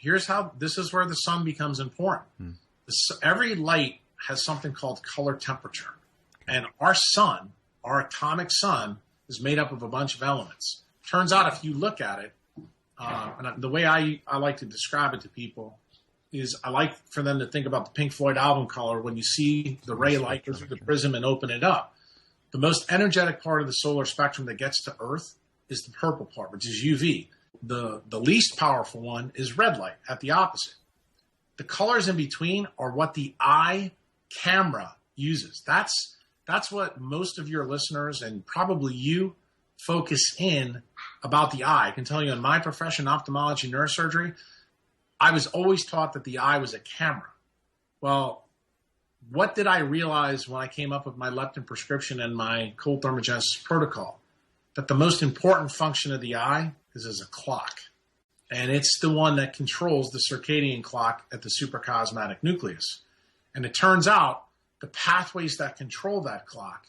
this is where the sun becomes important. Every light has something called color temperature. And our sun, our atomic sun, is made up of a bunch of elements. Turns out if you look at it, and the way I like to describe it to people is I like for them to think about the Pink Floyd album color when you see the ray light go through the prism and open it up. The most energetic part of the solar spectrum that gets to Earth is the purple part, which is UV. The least powerful one is red light at the opposite. The colors in between are what the eye camera uses. That's what most of your listeners and probably you focus in about the eye. I can tell you in my profession, ophthalmology, neurosurgery, I was always taught that the eye was a camera. Well, what did I realize when I came up with my leptin prescription and my cold thermogenesis protocol? That the most important function of the eye is as a clock. And it's the one that controls the circadian clock at the suprachiasmatic nucleus. And it turns out the pathways that control that clock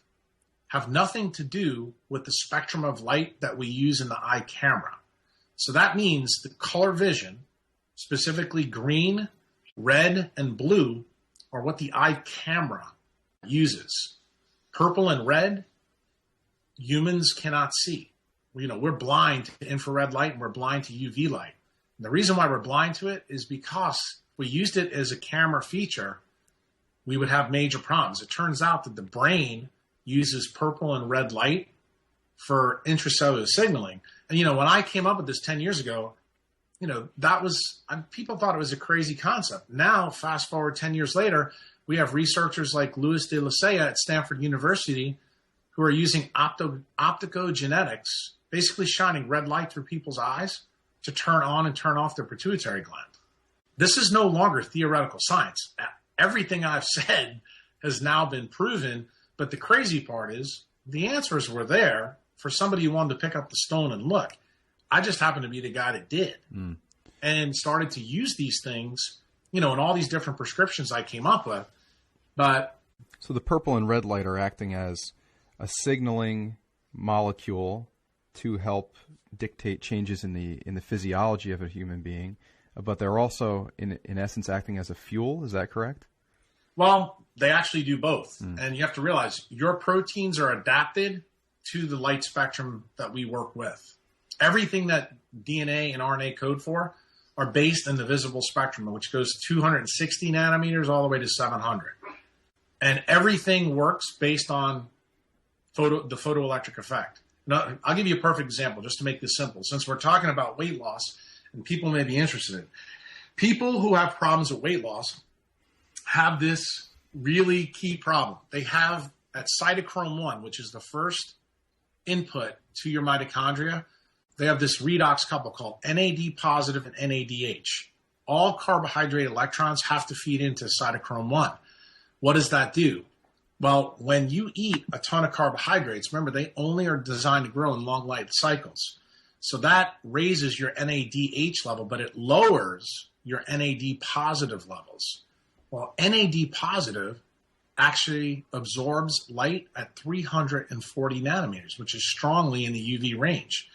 have nothing to do with the spectrum of light that we use in the eye camera. So that means the color vision, specifically green, red, and blue, are what the eye camera uses. Purple and red, humans cannot see. We're blind to infrared light and we're blind to UV light. And the reason why we're blind to it is because if we used it as a camera feature, we would have major problems. It turns out that the brain uses purple and red light for intracellular signaling. And, when I came up with this 10 years ago, people thought it was a crazy concept. Now, fast forward 10 years later, we have researchers like Louis de la Salle at Stanford University who are using optogenetics, basically shining red light through people's eyes to turn on and turn off their pituitary gland. This is no longer theoretical science. Everything I've said has now been proven, but the crazy part is the answers were there for somebody who wanted to pick up the stone and look. I just happened to be the guy that did and started to use these things, in all these different prescriptions I came up with. So the purple and red light are acting as a signaling molecule to help dictate changes in the physiology of a human being, but they're also in essence acting as a fuel. Is that correct? Well, they actually do both. And you have to realize your proteins are adapted to the light spectrum that we work with. Everything that DNA and RNA code for are based in the visible spectrum, which goes 260 nanometers all the way to 700. And everything works based on the photoelectric effect. Now, I'll give you a perfect example just to make this simple. Since we're talking about weight loss and people may be interested in it. People who have problems with weight loss have this really key problem. They have at cytochrome 1, which is the first input to your mitochondria, they have this redox couple called NAD positive and NADH. All carbohydrate electrons have to feed into cytochrome 1. What does that do? Well, when you eat a ton of carbohydrates, remember, they only are designed to grow in long life cycles. So that raises your NADH level, but it lowers your NAD positive levels. Well, NAD positive actually absorbs light at 340 nanometers, which is strongly in the UV range.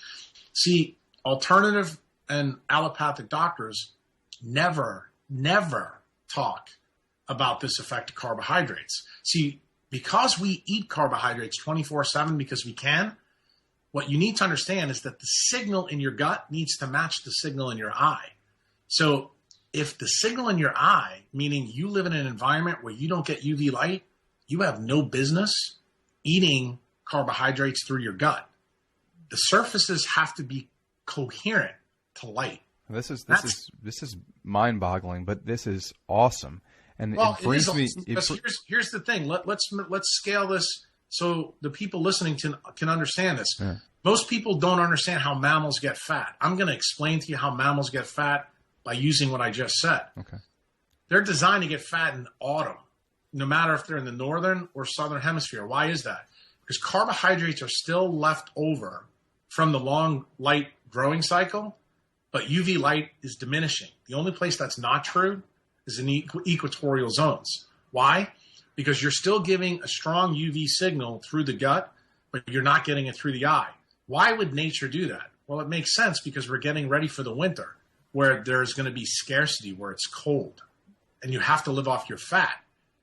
See, alternative and allopathic doctors never talk about this effect of carbohydrates. See, because we eat carbohydrates 24/7 because we can, what you need to understand is that the signal in your gut needs to match the signal in your eye. So if the signal in your eye, meaning you live in an environment where you don't get UV light, you have no business eating carbohydrates through your gut. The surfaces have to be coherent to light. This is mind-boggling, but this is awesome. And well, it brings me. Here's the thing. Let's scale this so the people listening can understand this. Yeah. Most people don't understand how mammals get fat. I'm going to explain to you how mammals get fat by using what I just said. Okay. They're designed to get fat in autumn, no matter if they're in the northern or southern hemisphere. Why is that? Because carbohydrates are still left over from the long light growing cycle, but UV light is diminishing. The only place that's not true is in equatorial zones. Why? Because you're still giving a strong UV signal through the gut, but you're not getting it through the eye. Why would nature do that? Well, it makes sense because we're getting ready for the winter. where there's going to be scarcity, where it's cold, and you have to live off your fat.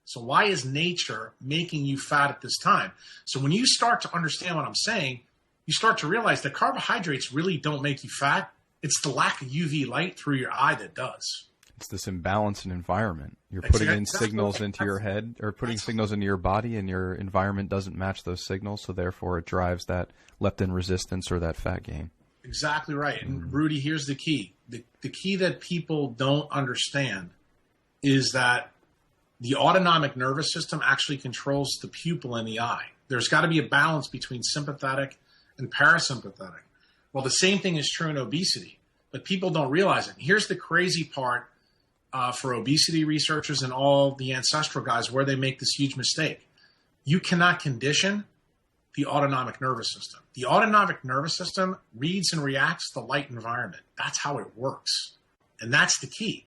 So why is nature making you fat at this time? So when you start to understand what I'm saying, you start to realize that carbohydrates really don't make you fat. It's the lack of UV light through your eye that does. It's this imbalance in environment. You're putting in signals into your head, or putting signals into your body, and your environment doesn't match those signals, so therefore it drives that leptin resistance or that fat gain. Exactly right. And Rudy, here's the key. The key that people don't understand is that the autonomic nervous system actually controls the pupil in the eye. There's got to be a balance between sympathetic and parasympathetic. Well, the same thing is true in obesity, but people don't realize it. Here's the crazy part for obesity researchers and all the ancestral guys where they make this huge mistake. You cannot condition the autonomic nervous system. The autonomic nervous system reads and reacts to the light environment. That's how it works. And that's the key.